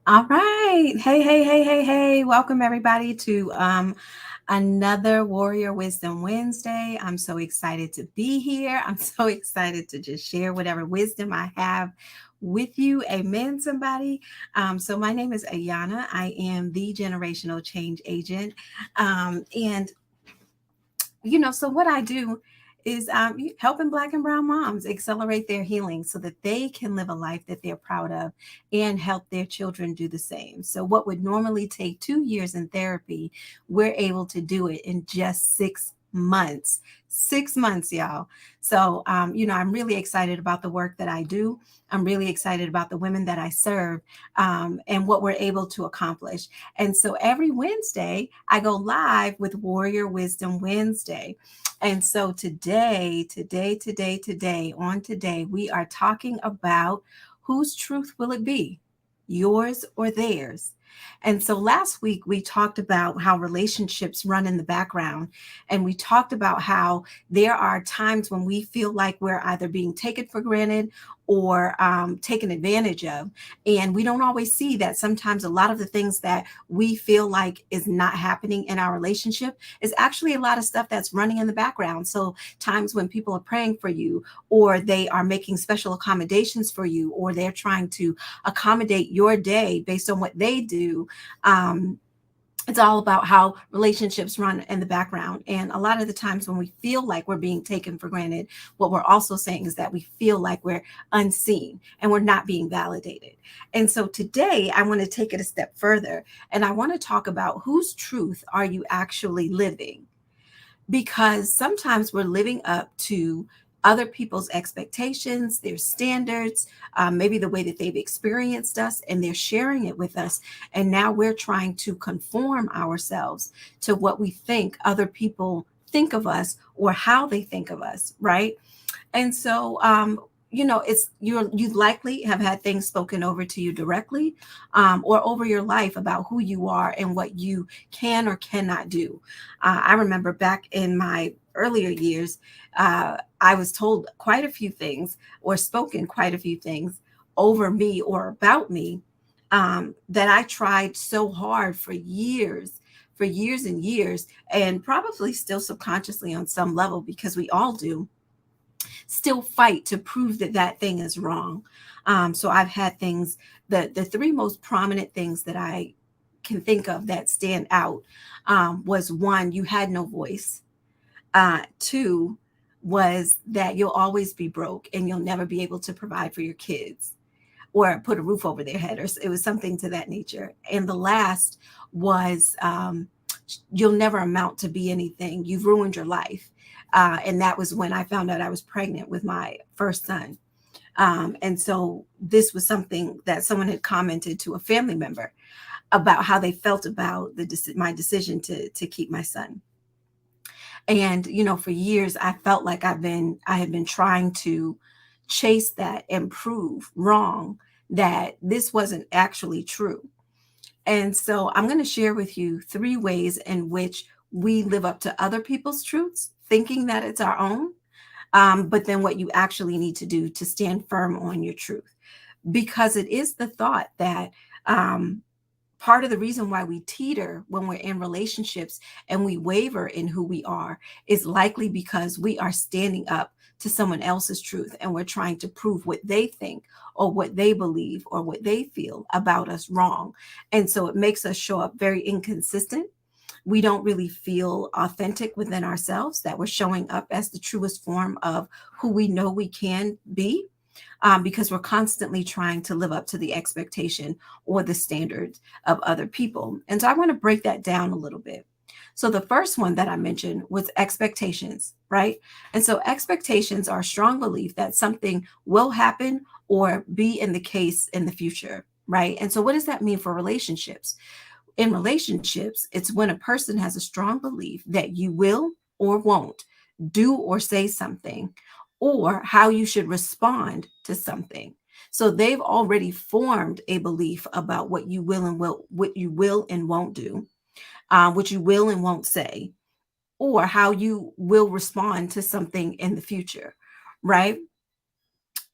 All right. Hey, hey, hey, hey, hey. Welcome everybody to another Warrior Wisdom Wednesday. I'm so excited to be here. I'm so excited to just share whatever wisdom I have with you. Amen, somebody. So my name is Ayana. I am the generational change agent. And so what I do is helping Black and Brown moms accelerate their healing so that they can live a life that they're proud of and help their children do the same. So, what would normally take 2 years in therapy, we're able to do it in just 6 months. 6 months, y'all. So, I'm really excited about the work that I do. I'm really excited about the women that I serve and what we're able to accomplish. And so every Wednesday, I go live with Warrior Wisdom Wednesday. And so today, we are talking about whose truth will it be, yours or theirs? And so last week we talked about how relationships run in the background. And we talked about how there are times when we feel like we're either being taken for granted or taken advantage of. And we don't always see that sometimes a lot of the things that we feel like is not happening in our relationship is actually a lot of stuff that's running in the background. So times when people are praying for you, or they are making special accommodations for you, or they're trying to accommodate your day based on what they do. Um, it's all about how relationships run in the background. And a lot of the times when we feel like we're being taken for granted, what we're also saying is that we feel like we're unseen and we're not being validated. And so today I want to take it a step further, and I want to talk about whose truth are you actually living? Because sometimes we're living up to other people's expectations, their standards, maybe the way that they've experienced us, and they're sharing it with us. And now we're trying to conform ourselves to what we think other people think of us or how they think of us, right? And so, it's you likely have had things spoken over to you directly, or over your life about who you are and what you can or cannot do. I remember back in my earlier years, I was told quite a few things or spoken quite a few things over me or about me, that I tried so hard for years and years, and probably still subconsciously on some level, because we all do still fight to prove that that thing is wrong. So I've had things, the three most prominent things that I can think of that stand out, was one, you had no voice. Two was that you'll always be broke and you'll never be able to provide for your kids or put a roof over their head, or it was something to that nature. And the last was, you'll never amount to be anything. You've ruined your life. And that was when I found out I was pregnant with my first son. And so this was something that someone had commented to a family member about how they felt about my decision to keep my son. And for years I felt like I had been trying to chase that and prove wrong that this wasn't actually true. And so I'm going to share with you three ways in which we live up to other people's truths, thinking that it's our own, but then what you actually need to do to stand firm on your truth. Because it is the thought that, part of the reason why we teeter when we're in relationships and we waver in who we are is likely because we are standing up to someone else's truth, and we're trying to prove what they think or what they believe or what they feel about us wrong. And so it makes us show up very inconsistent. We don't really feel authentic within ourselves, that we're showing up as the truest form of who we know we can be, because we're constantly trying to live up to the expectation or the standards of other people. And so I want to break that down a little bit. So the first one that I mentioned was expectations, right? And so expectations are a strong belief that something will happen or be in the case in the future, right? And so what does that mean for relationships? In relationships, it's when a person has a strong belief that you will or won't do or say something, or how you should respond to something. So they've already formed a belief about what you will and won't do, what you will and won't say, or how you will respond to something in the future, right?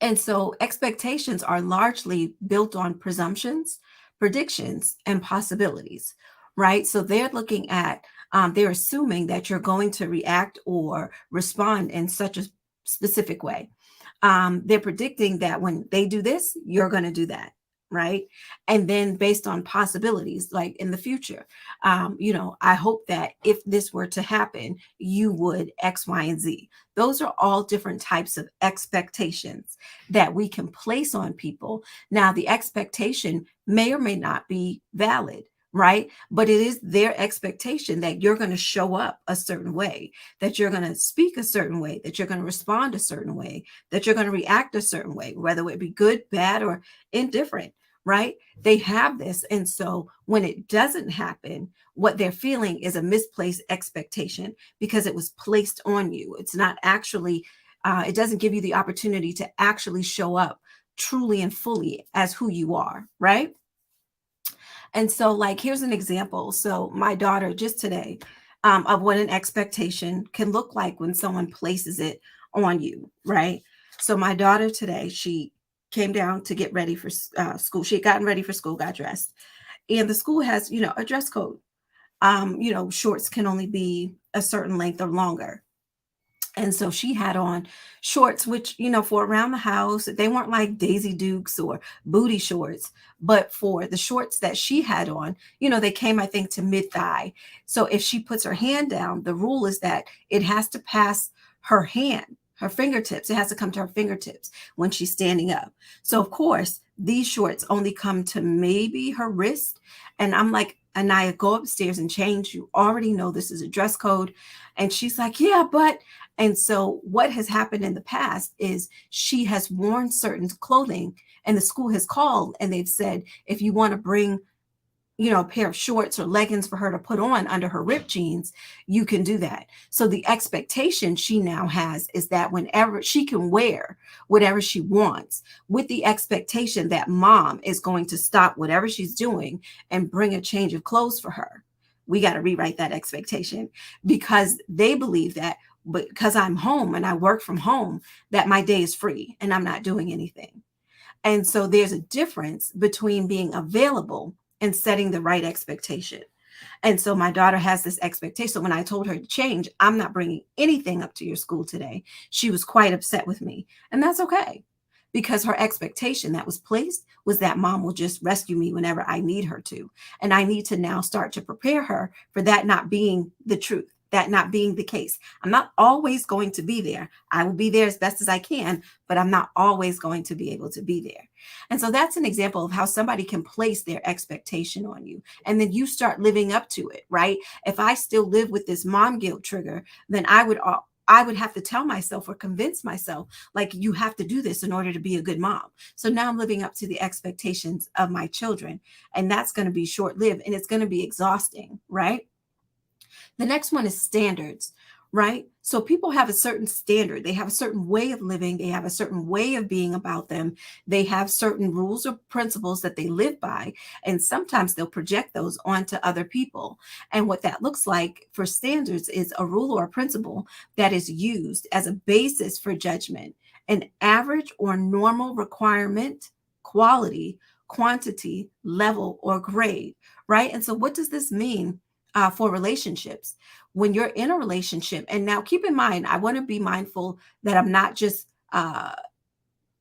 And so expectations are largely built on presumptions, predictions and possibilities, right? So they're looking at, they're assuming that you're going to react or respond in such a specific way. They're predicting that when they do this, you're going to do that, right? And then based on possibilities, like in the future, I hope that if this were to happen, you would X, Y, and Z. Those are all different types of expectations that we can place on people. Now, the expectation may or may not be valid, right? But it is their expectation that you're going to show up a certain way, that you're going to speak a certain way, that you're going to respond a certain way, that you're going to react a certain way, whether it be good, bad, or indifferent, right? They have this. And so when it doesn't happen, what they're feeling is a misplaced expectation because it was placed on you. It's not actually, it doesn't give you the opportunity to actually show up truly and fully as who you are, right? And so, like, here's an example. So, my daughter just today, of what an expectation can look like when someone places it on you, right? So, my daughter today, she came down to get ready for school. She had gotten ready for school, got dressed, and the school has, a dress code. Shorts can only be a certain length or longer. And so she had on shorts, which, for around the house, they weren't like Daisy Dukes or booty shorts, but for the shorts that she had on, they came, I think, to mid thigh. So if she puts her hand down, the rule is that it has to pass her hand, her fingertips. It has to come to her fingertips when she's standing up. So, of course, these shorts only come to maybe her wrist. And I'm like, Anaya, go upstairs and change. You already know this is a dress code. And she's like, yeah, but. And so what has happened in the past is she has worn certain clothing and the school has called and they've said, if you want to bring, a pair of shorts or leggings for her to put on under her ripped jeans, you can do that. So the expectation she now has is that whenever she can wear whatever she wants, with the expectation that mom is going to stop whatever she's doing and bring a change of clothes for her. We got to rewrite that expectation because they believe that because I'm home and I work from home, that my day is free and I'm not doing anything. And so there's a difference between being available and setting the right expectation. And so my daughter has this expectation. So when I told her to change, I'm not bringing anything up to your school today, she was quite upset with me. And that's okay because her expectation that was placed was that mom will just rescue me whenever I need her to. And I need to now start to prepare her for that not being the truth, that not being the case. I'm not always going to be there. I will be there as best as I can, but I'm not always going to be able to be there. And so that's an example of how somebody can place their expectation on you. And then you start living up to it, right? If I still live with this mom guilt trigger, then I would have to tell myself or convince myself, like, you have to do this in order to be a good mom. So now I'm living up to the expectations of my children. And that's going to be short lived and it's going to be exhausting, right? The next one is standards, right? So people have a certain standard. They have a certain way of living. They have a certain way of being about them. They have certain rules or principles that they live by. And sometimes they'll project those onto other people. And what that looks like for standards is a rule or a principle that is used as a basis for judgment, an average or normal requirement, quality, quantity, level, or grade, right? And so what does this mean? For relationships, when you're in a relationship, and now keep in mind, I want to be mindful that I'm not just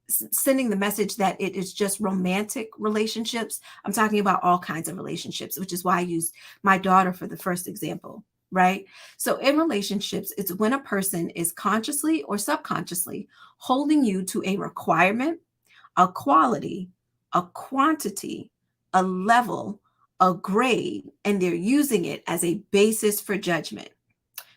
sending the message that it is just romantic relationships. I'm talking about all kinds of relationships, which is why I used my daughter for the first example, right? So in relationships, it's when a person is consciously or subconsciously holding you to a requirement, a quality, a quantity, a level, a grade, and they're using it as a basis for judgment.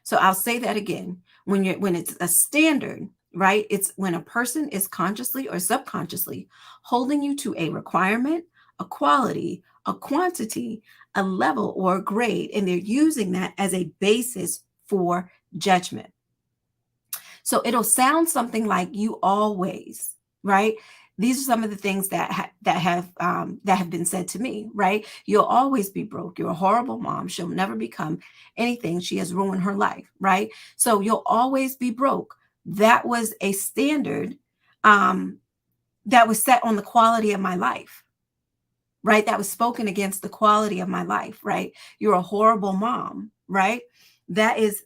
So I'll say that again. When it's a standard, right? It's when a person is consciously or subconsciously holding you to a requirement, a quality, a quantity, a level, or a grade, and they're using that as a basis for judgment. So it'll sound something like you always, right? These are some of the things that have been said to me, right? You'll always be broke. You're a horrible mom. She'll never become anything. She has ruined her life, right? So you'll always be broke. That was a standard that was set on the quality of my life, right? That was spoken against the quality of my life, right? You're a horrible mom, right? That is,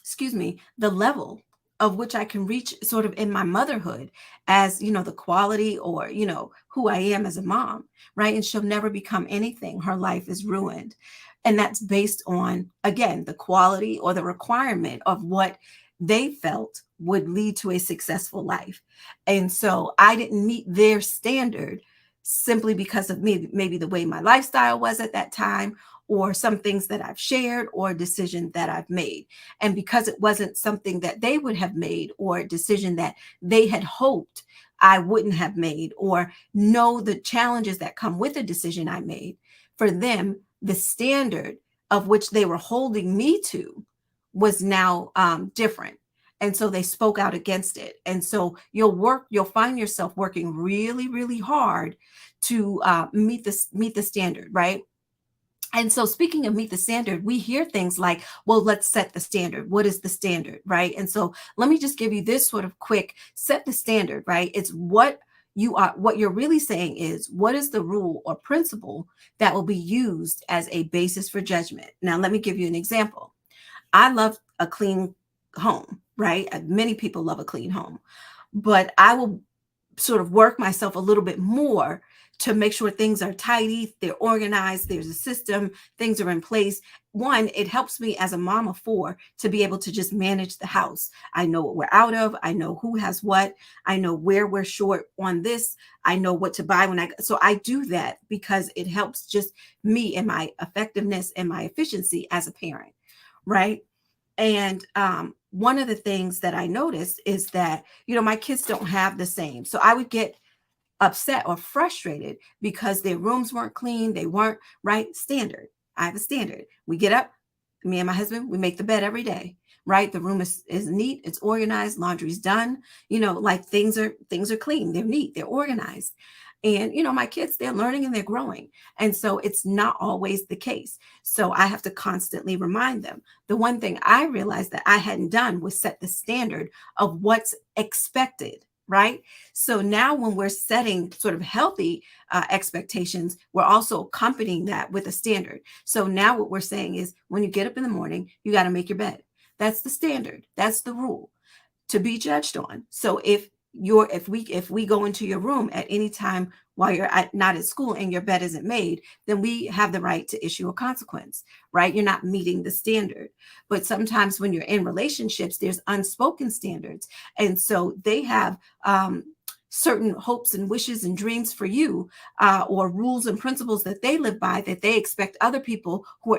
excuse me, the level of which I can reach sort of in my motherhood as, the quality or, who I am as a mom, right? And she'll never become anything. Her life is ruined. And that's based on, again, the quality or the requirement of what they felt would lead to a successful life. And so I didn't meet their standard simply because of maybe the way my lifestyle was at that time, or some things that I've shared, or a decision that I've made. And because it wasn't something that they would have made, or a decision that they had hoped I wouldn't have made, or know the challenges that come with a decision I made, for them, the standard of which they were holding me to was now different. And so they spoke out against it. And so you'll find yourself working really, really hard to meet the standard, right? And so, speaking of meet the standard, we hear things like, well, let's set the standard. What is the standard, right? And so, let me just give you this sort of quick set the standard, right? It's what you're really saying is, what is the rule or principle that will be used as a basis for judgment? Now, let me give you an example. I love a clean home, right? Many people love a clean home, but I will sort of work myself a little bit more to make sure things are tidy, they're organized, there's a system, things are in place. One, it helps me as a mom of four to be able to just manage the house. I know what we're out of. I know who has what. I know where we're short on this. I know what to buy so I do that because it helps just me and my effectiveness and my efficiency as a parent, right? And one of the things that I noticed is that, my kids don't have the same. So I would get upset or frustrated because their rooms weren't clean. They weren't right. Standard. I have a standard. We get up, me and my husband, we make the bed every day, right? The room is neat. It's organized. Laundry's done. Like things are clean. They're neat. They're organized. And, my kids, they're learning and they're growing. And so it's not always the case. So I have to constantly remind them. The one thing I realized that I hadn't done was set the standard of what's expected, right? So now when we're setting sort of healthy expectations, we're also accompanying that with a standard. So now what we're saying is, when you get up in the morning, you got to make your bed. That's the standard. That's the rule to be judged on. So if we go into your room at any time while you're not at school and your bed isn't made, then we have the right to issue a consequence, right? You're not meeting the standard. But sometimes when you're in relationships, there's unspoken standards. And so they have certain hopes and wishes and dreams for you, or rules and principles that they live by, that they expect other people who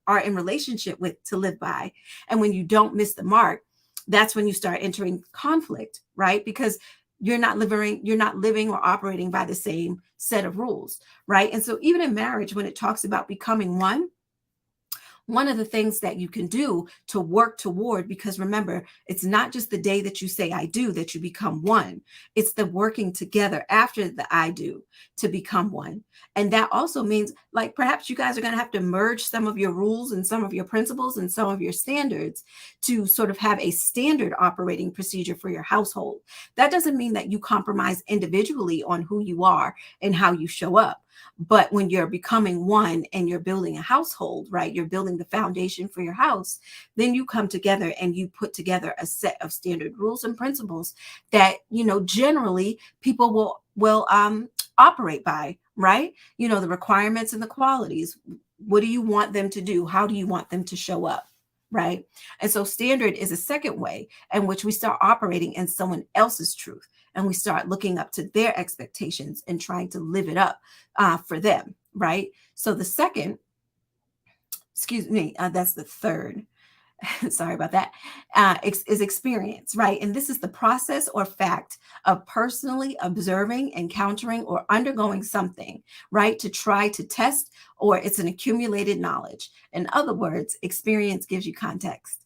are in relationship with to live by. And when you don't miss the mark, that's when you start entering conflict, right? Because you're not living or operating by the same set of rules, right? And so even in marriage, when it talks about becoming one of the things that you can do to work toward, because remember, it's not just the day that you say I do that you become one. It's the working together after the I do to become one. And that also means, like, perhaps you guys are going to have to merge some of your rules and some of your principles and some of your standards to sort of have a standard operating procedure for your household. That doesn't mean that you compromise individually on who you are and how you show up. But when you're becoming one and you're building a household, right? You're building the foundation for your house. Then you come together and you put together a set of standard rules and principles that, generally people will operate by, right? The requirements and the qualities. What do you want them to do? How do you want them to show up? Right. And so standard is a second way in which we start operating in someone else's truth. And we start looking up to their expectations and trying to live it up for them, right? So the second, that's the third. Sorry about that. Is experience, right? And this is the process or fact of personally observing, encountering, or undergoing something, right? To try to test, or it's an accumulated knowledge. In other words, experience gives you context.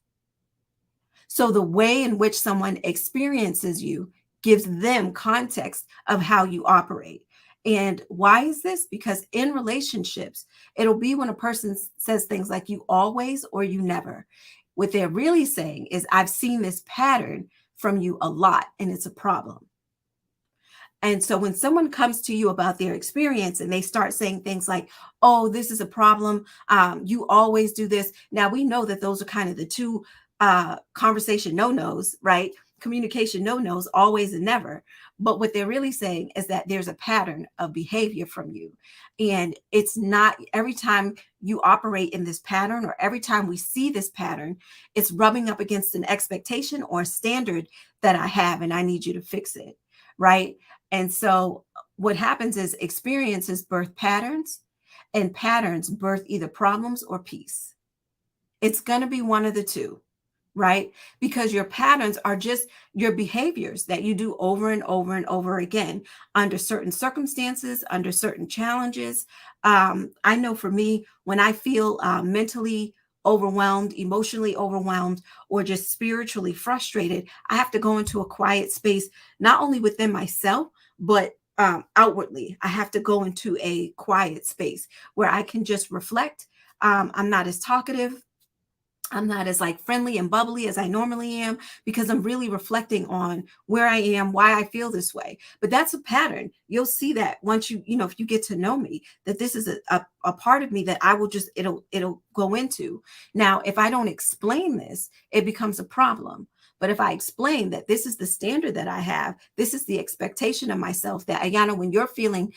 So the way in which someone experiences you gives them context of how you operate. And why is this? Because in relationships, it'll be when a person says things like you always or you never. What they're really saying is, I've seen this pattern from you a lot and it's a problem. And so when someone comes to you about their experience and they start saying things like, oh, this is a problem, you always do this. Now we know that those are kind of the two conversation no-nos, right? Communication no-nos, always and never. But what they're really saying is that there's a pattern of behavior from you. And it's not every time you operate in this pattern or every time we see this pattern, it's rubbing up against an expectation or a standard that I have and I need you to fix it, right? And so what happens is experiences birth patterns, and patterns birth either problems or peace. It's going to be one of the two, right? Because your patterns are just your behaviors that you do over and over and over again under certain circumstances, under certain challenges. I know for me, when I feel mentally overwhelmed, emotionally overwhelmed, or just spiritually frustrated, I have to go into a quiet space, not only within myself, but outwardly. I have to go into a quiet space where I can just reflect. I'm not as talkative. I'm not as like friendly and bubbly as I normally am because I'm really reflecting on where I am, why I feel this way. But that's a pattern. You'll see that once if you get to know me, that this is a part of me that I will just, it'll go into. Now, if I don't explain this, it becomes a problem. But if I explain that this is the standard that I have, this is the expectation of myself, that Ayana, when you're feeling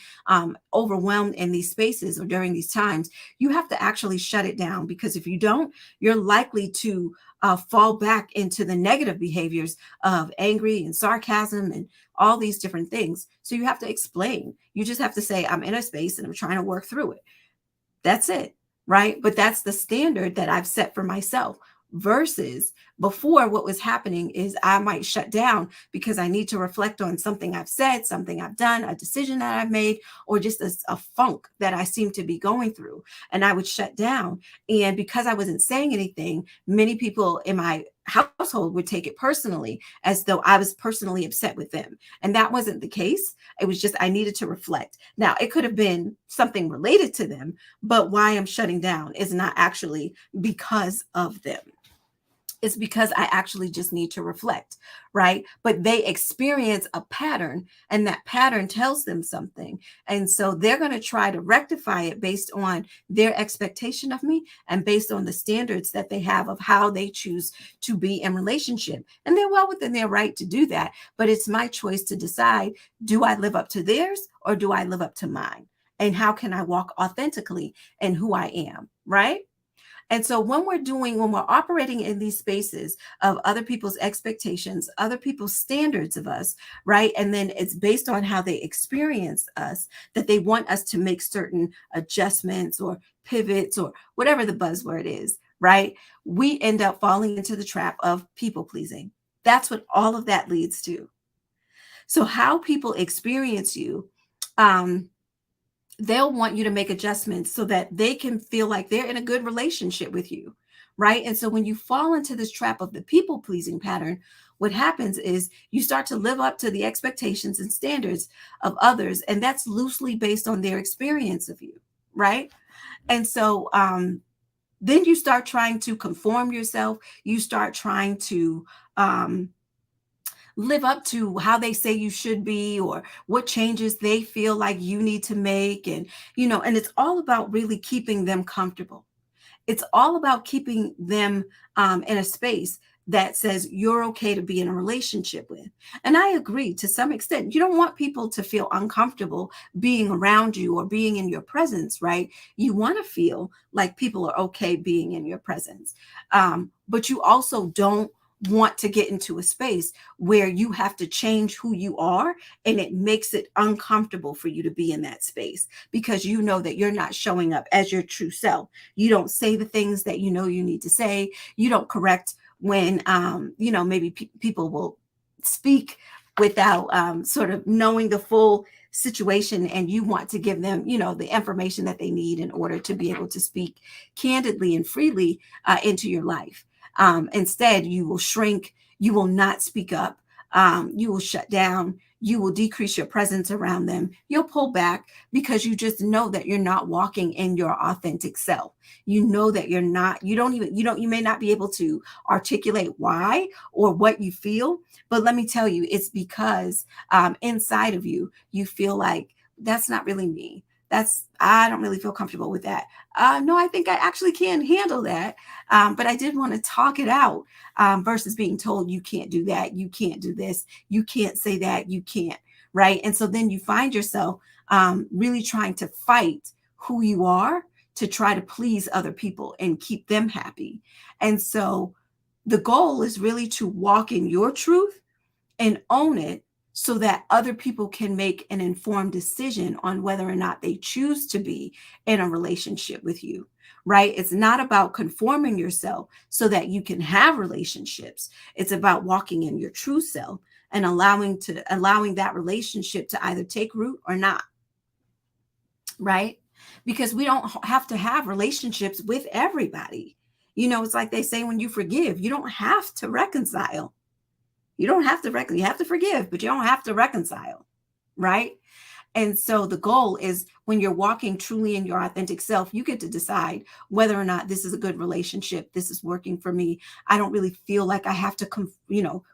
overwhelmed in these spaces or during these times, you have to actually shut it down, because if you don't, you're likely to fall back into the negative behaviors of angry and sarcasm and all these different things. So you have to explain. You just have to say, I'm in a space and I'm trying to work through it. That's it, right? But that's the standard that I've set for myself. Versus before, what was happening is I might shut down because I need to reflect on something I've said, something I've done, a decision that I've made, or just a funk that I seem to be going through. And I would shut down. And because I wasn't saying anything, many people in my household would take it personally, as though I was personally upset with them. And that wasn't the case. It was just I needed to reflect. Now, it could have been something related to them, but why I'm shutting down is not actually because of them. It's because I actually just need to reflect, right? But they experience a pattern, and that pattern tells them something. And so they're going to try to rectify it based on their expectation of me and based on the standards that they have of how they choose to be in relationship. And they're well within their right to do that. But it's my choice to decide, do I live up to theirs or do I live up to mine? And how can I walk authentically in who I am, right? And so when we're operating in these spaces of other people's expectations, other people's standards of us, right? And then it's based on how they experience us, that they want us to make certain adjustments or pivots or whatever the buzzword is, right? We end up falling into the trap of people pleasing. That's what all of that leads to. So how people experience you, they'll want you to make adjustments so that they can feel like they're in a good relationship with you, right? And so when you fall into this trap of the people pleasing pattern, what happens is you start to live up to the expectations and standards of others, and that's loosely based on their experience of you, right? And so then you start trying to conform yourself. You start trying to live up to how they say you should be, or what changes they feel like you need to make. And, and it's all about really keeping them comfortable. It's all about keeping them in a space that says you're okay to be in a relationship with. And I agree to some extent. You don't want people to feel uncomfortable being around you or being in your presence, right? You want to feel like people are okay being in your presence. But you also don't want to get into a space where you have to change who you are, and it makes it uncomfortable for you to be in that space because you know that you're not showing up as your true self. You don't say the things that you know you need to say. You don't correct when maybe people will speak without sort of knowing the full situation, and you want to give them the information that they need in order to be able to speak candidly and freely into your life. Instead, you will shrink, you will not speak up, You will shut down. You will decrease your presence around them. You'll pull back because you just know that you're not walking in your authentic self. You know that you're not, you may not be able to articulate why or what you feel, but let me tell you, it's because inside of you, you feel like that's not really me. I don't really feel comfortable with that. No, I think I actually can handle that. But I did want to talk it out versus being told you can't do that, you can't do this, you can't say that, you can't, right? And so then you find yourself really trying to fight who you are to try to please other people and keep them happy. And so the goal is really to walk in your truth and own it so that other people can make an informed decision on whether or not they choose to be in a relationship with you, right? It's not about conforming yourself so that you can have relationships. It's about walking in your true self and allowing that relationship to either take root or not, right? Because we don't have to have relationships with everybody. It's like they say, when you forgive, you don't have to reconcile. You don't have to you have to forgive, but you don't have to reconcile, right? And so the goal is, when you're walking truly in your authentic self, you get to decide whether or not this is a good relationship. This is working for me. I don't really feel like I have to,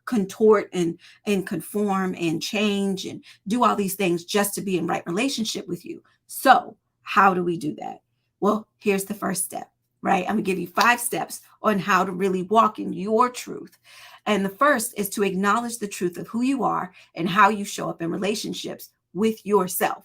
contort and conform and change and do all these things just to be in right relationship with you. So how do we do that? Well, here's the first step, right? I'm gonna give you 5 steps on how to really walk in your truth. And the first is to acknowledge the truth of who you are and how you show up in relationships with yourself,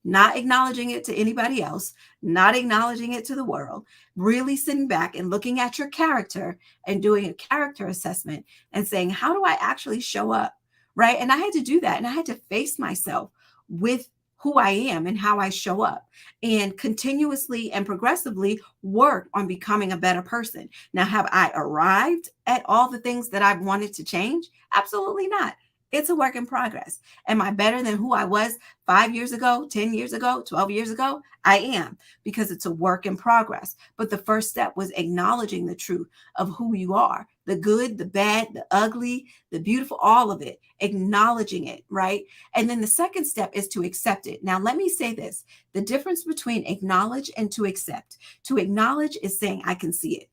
not acknowledging it to anybody else, not acknowledging it to the world, really sitting back and looking at your character and doing a character assessment and saying, how do I actually show up? Right. And I had to do that. And I had to face myself with who I am and how I show up, and continuously and progressively work on becoming a better person. Now, have I arrived at all the things that I've wanted to change? Absolutely not. It's a work in progress. Am I better than who I was 5 years ago, 10 years ago, 12 years ago? I am, because it's a work in progress. But the first step was acknowledging the truth of who you are, the good, the bad, the ugly, the beautiful, all of it, acknowledging it, right? And then the second step is to accept it. Now, let me say this, the difference between acknowledge and to accept. To acknowledge is saying, I can see it.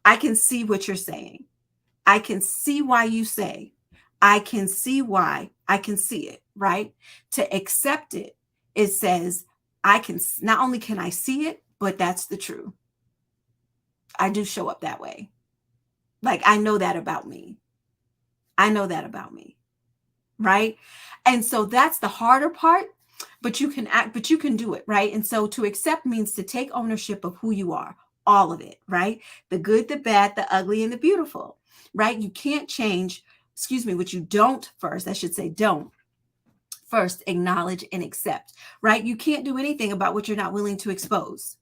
I can see what you're saying. I can see why you say. I can see why. I can see it, right? To accept it, it says, not only can I see it, but that's the truth. I do show up that way. Like, I know that about me. I know that about me, right? And so that's the harder part, but you can do it, right? And so to accept means to take ownership of who you are, all of it, right? The good, the bad, the ugly, and the beautiful, right? You can't change, what you don't first, I should say, don't first acknowledge and accept, right? You can't do anything about what you're not willing to expose.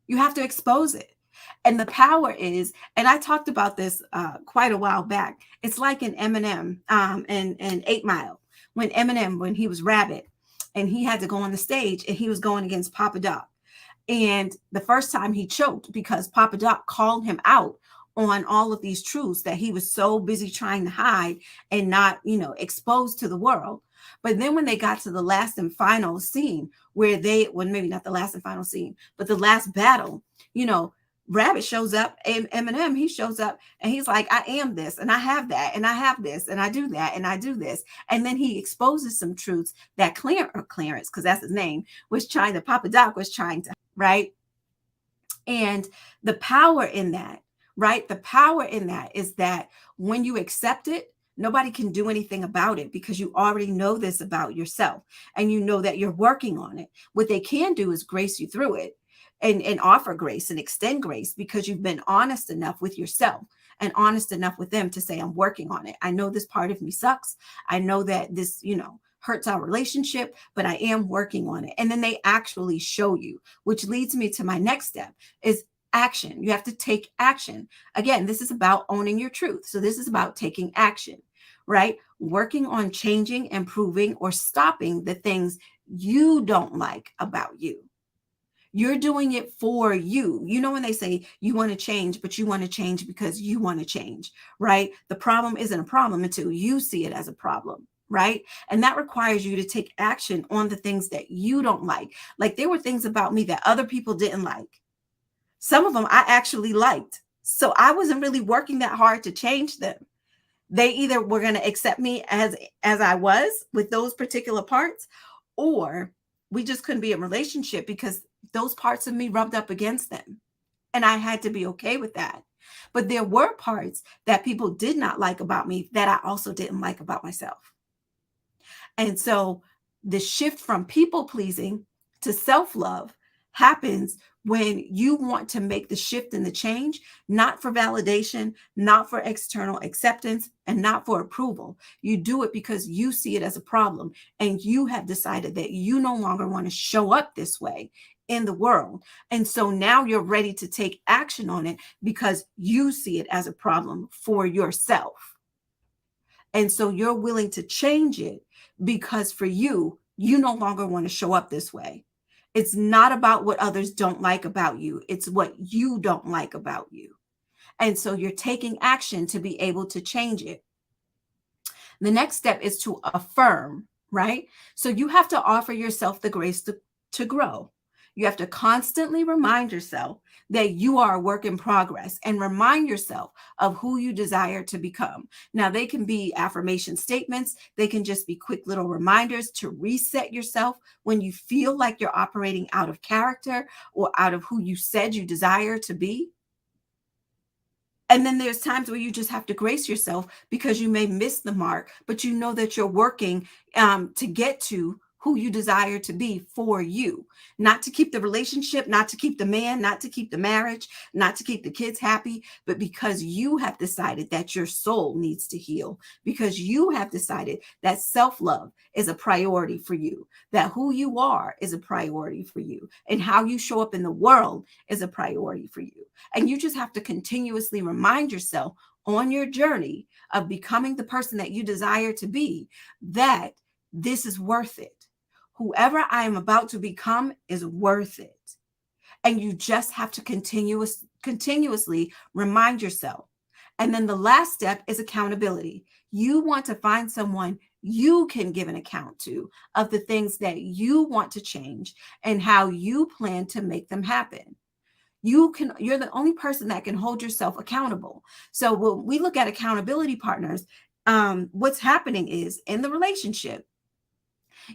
You have to expose it. And the power is, and I talked about this quite a while back. It's like in Eminem and 8 Mile, when he was Rabbit and he had to go on the stage and he was going against Papa Doc. And the first time he choked because Papa Doc called him out on all of these truths that he was so busy trying to hide and not, expose to the world. But then when they got to the last and final scene where maybe not the last and final scene, but the last battle, Rabbit shows up, and Eminem, he shows up and he's like, I am this and I have that and I have this and I do that and I do this. And then he exposes some truths that Clarence, because that's his name, Papa Doc was trying to, right? And the power in that, right? The power in that is that when you accept it, nobody can do anything about it because you already know this about yourself and you know that you're working on it. What they can do is grace you through it and offer grace and extend grace because you've been honest enough with yourself and honest enough with them to say, I'm working on it. I know this part of me sucks. I know that this, hurts our relationship, but I am working on it. And then they actually show you, which leads me to my next step is action. You have to take action. Again, this is about owning your truth. So this is about taking action, right? Working on changing, improving, or stopping the things you don't like about you. You're doing it for you. You know, when they say you want to change, but you want to change because you want to change, right? The problem isn't a problem until you see it as a problem, right? And that requires you to take action on the things that you don't like. Like, there were things about me that other people didn't like. Some of them I actually liked. So I wasn't really working that hard to change them. They either were going to accept me as I was with those particular parts, or we just couldn't be in a relationship because those parts of me rubbed up against them. And I had to be okay with that. But there were parts that people did not like about me that I also didn't like about myself. And so the shift from people pleasing to self love happens when you want to make the shift and the change, not for validation, not for external acceptance, and not for approval. You do it because you see it as a problem and you have decided that you no longer want to show up this way in the world. And so now you're ready to take action on it because you see it as a problem for yourself. And so you're willing to change it because for you, you no longer want to show up this way. It's not about what others don't like about you, it's what you don't like about you. And so you're taking action to be able to change it. The next step is to affirm, right? So you have to offer yourself the grace to grow. You have to constantly remind yourself that you are a work in progress and remind yourself of who you desire to become. Now, they can be affirmation statements, they can just be quick little reminders to reset yourself when you feel like you're operating out of character or out of who you said you desire to be. And then there's times where you just have to grace yourself because you may miss the mark, but you know that you're working to get to who you desire to be for you, not to keep the relationship, not to keep the man, not to keep the marriage, not to keep the kids happy, but because you have decided that your soul needs to heal, because you have decided that self-love is a priority for you, that who you are is a priority for you, and how you show up in the world is a priority for you. And you just have to continuously remind yourself on your journey of becoming the person that you desire to be, that this is worth it. Whoever I am about to become is worth it. And you just have to continuously remind yourself. And then the last step is accountability. You want to find someone you can give an account to of the things that you want to change and how you plan to make them happen. You're the only person that can hold yourself accountable. So when we look at accountability partners, what's happening is in the relationship,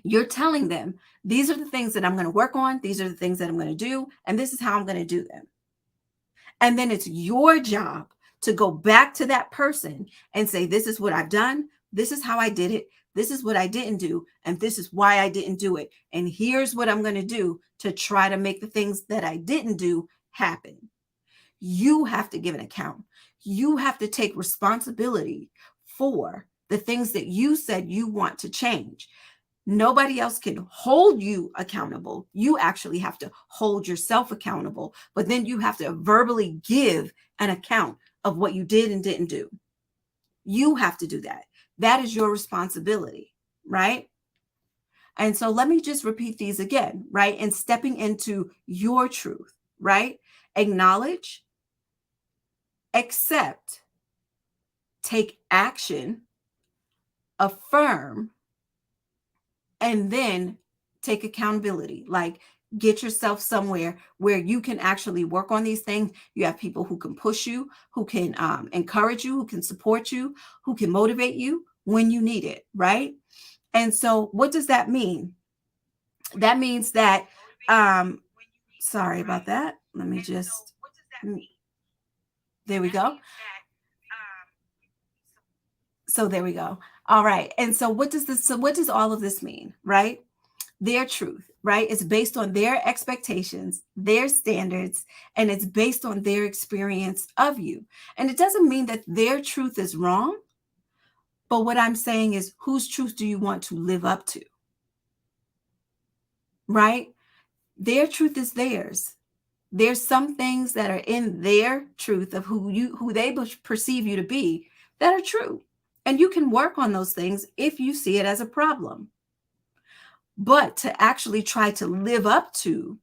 you're telling them, these are the things that I'm going to work on. These are the things that I'm going to do. And this is how I'm going to do them. And then it's your job to go back to that person and say, this is what I've done. This is how I did it. This is what I didn't do. And this is why I didn't do it. And here's what I'm going to do to try to make the things that I didn't do happen. You have to give an account. You have to take responsibility for the things that you said you want to change. Nobody else can hold you accountable. You actually have to hold yourself accountable, but then you have to verbally give an account of what you did and didn't do. You have to do that. That is your responsibility, right? And so let me just repeat these again, right? And stepping into your truth, right? Acknowledge, accept, take action, affirm, and then take accountability. Like, get yourself somewhere where you can actually work on these things. You have people who can push you, who can encourage you, who can support you, who can motivate you when you need it, right? And so what does that mean? That means that, sorry about that. Let me just, there we go. So there we go. All right. And so what does all of this mean, right? Their truth, right? It's based on their expectations, their standards, and it's based on their experience of you. And it doesn't mean that their truth is wrong, but what I'm saying is, whose truth do you want to live up to? Right? Their truth is theirs. There's some things that are in their truth of who they perceive you to be that are true. And you can work on those things if you see it as a problem. But to actually try to live up to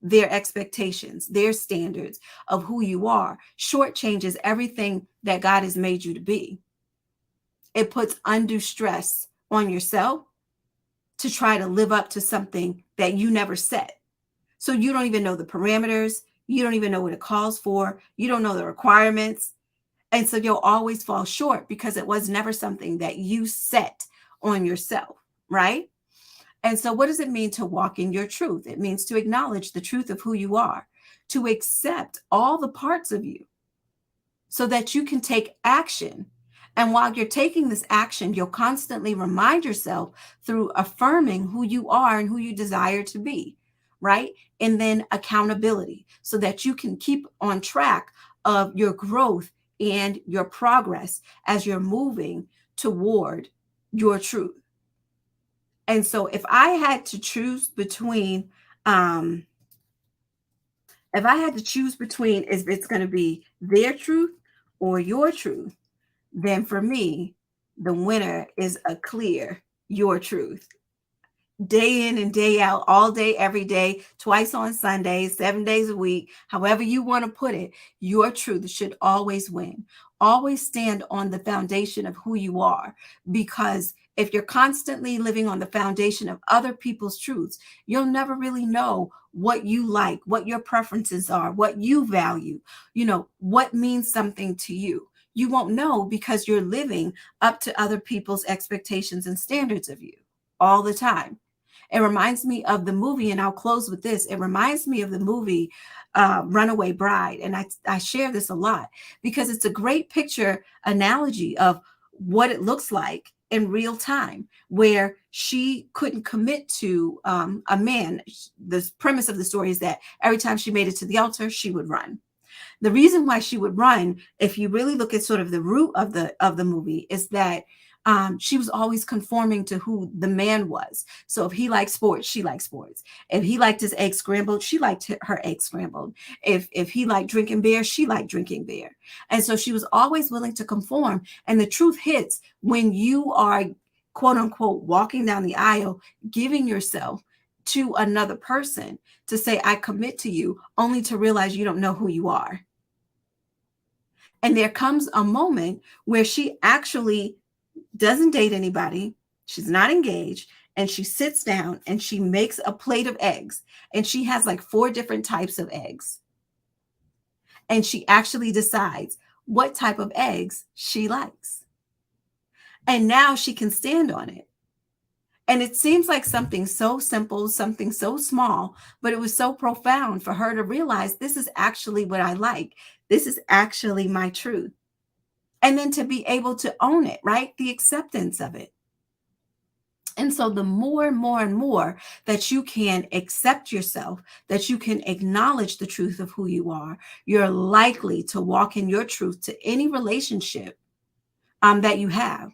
their expectations, their standards of who you are, shortchanges everything that God has made you to be. It puts undue stress on yourself to try to live up to something that you never set. So you don't even know the parameters. You don't even know what it calls for. You don't know the requirements. And so you'll always fall short because it was never something that you set on yourself, right? And so what does it mean to walk in your truth? It means to acknowledge the truth of who you are, to accept all the parts of you so that you can take action. And while you're taking this action, you'll constantly remind yourself through affirming who you are and who you desire to be, right? And then accountability so that you can keep on track of your growth and your progress as you're moving toward your truth. And so if I had to choose between, if it's going to be their truth or your truth, then for me, the winner is a clear your truth. Day in and day out, all day, every day, twice on Sundays, 7 days a week, however you want to put it, your truth should always win. Always stand on the foundation of who you are, because if you're constantly living on the foundation of other people's truths, you'll never really know what you like, what your preferences are, what you value, what means something to you. You won't know because you're living up to other people's expectations and standards of you all the time. It reminds me of the movie, and I'll close with this. It reminds me of the movie Runaway Bride. And I share this a lot because it's a great picture analogy of what it looks like in real time, where she couldn't commit to a man. The premise of the story is that every time she made it to the altar, she would run. The reason why she would run, if you really look at sort of the root of the movie, is that she was always conforming to who the man was. So if he liked sports, she liked sports. If he liked his eggs scrambled, she liked her eggs scrambled. If he liked drinking beer, she liked drinking beer. And so she was always willing to conform. And the truth hits when you are, quote unquote, walking down the aisle, giving yourself to another person to say, I commit to you, only to realize you don't know who you are. And there comes a moment where she actually doesn't date anybody. She's not engaged. And she sits down and she makes a plate of eggs. And she has like 4 different types of eggs. And she actually decides what type of eggs she likes. And now she can stand on it. And it seems like something so simple, something so small, but it was so profound for her to realize this is actually what I like. This is actually my truth. And then to be able to own it, right? The acceptance of it. And so the more and more and more that you can accept yourself, that you can acknowledge the truth of who you are, you're likely to walk in your truth to any relationship that you have.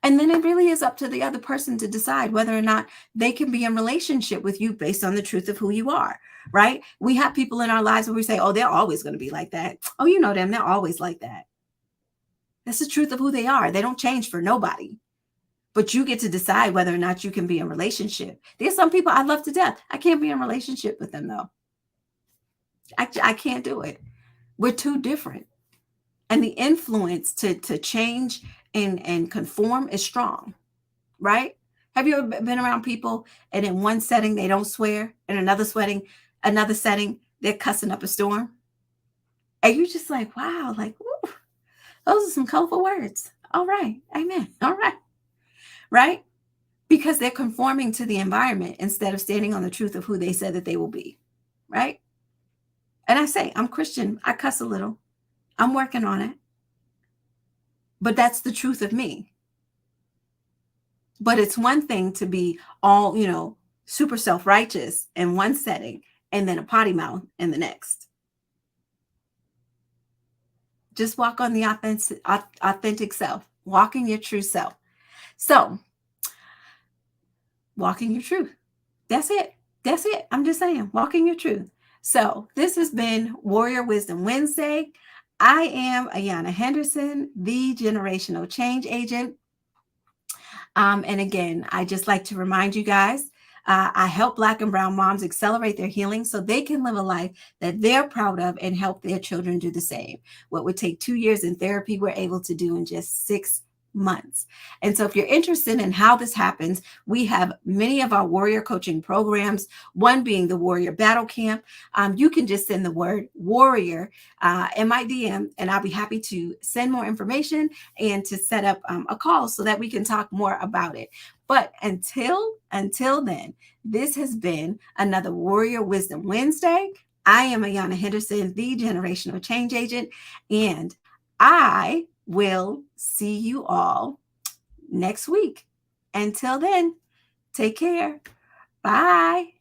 And then it really is up to the other person to decide whether or not they can be in relationship with you based on the truth of who you are, right? We have people in our lives where we say, oh, they're always going to be like that. Oh, you know them. They're always like that. That's the truth of who they are. They don't change for nobody. But you get to decide whether or not you can be in a relationship. There's some people I love to death. I can't be in a relationship with them, though. I can't do it. We're too different. And the influence to change and conform is strong, right? Have you ever been around people and in one setting they don't swear, in another setting they're cussing up a storm? And you're just like, wow, like, woo, those are some colorful words. All right, amen. All right, right? Because they're conforming to the environment instead of standing on the truth of who they said that they will be, right? And I say, I'm Christian. I cuss a little. I'm working on it. But that's the truth of me. But it's one thing to be all, super self-righteous in one setting and then a potty mouth in the next. Just walk on the authentic self, walking your true self. So, walking your truth. That's it. That's it. I'm just saying, walking your truth. So, this has been Warrior Wisdom Wednesday. I am Ayana Henderson, the generational change agent. And again, I just like to remind you guys I help Black and Brown moms accelerate their healing so they can live a life that they're proud of and help their children do the same. What would take 2 years in therapy, we're able to do in just 6 months. And so if you're interested in how this happens, we have many of our warrior coaching programs, one being the Warrior Battle Camp. You can just send the word warrior in my DM, and I'll be happy to send more information and to set up a call so that we can talk more about it. But until then, this has been another Warrior Wisdom Wednesday. I am Ayana Henderson, the generational change agent, and I will see you all next week. Until then, take care. Bye.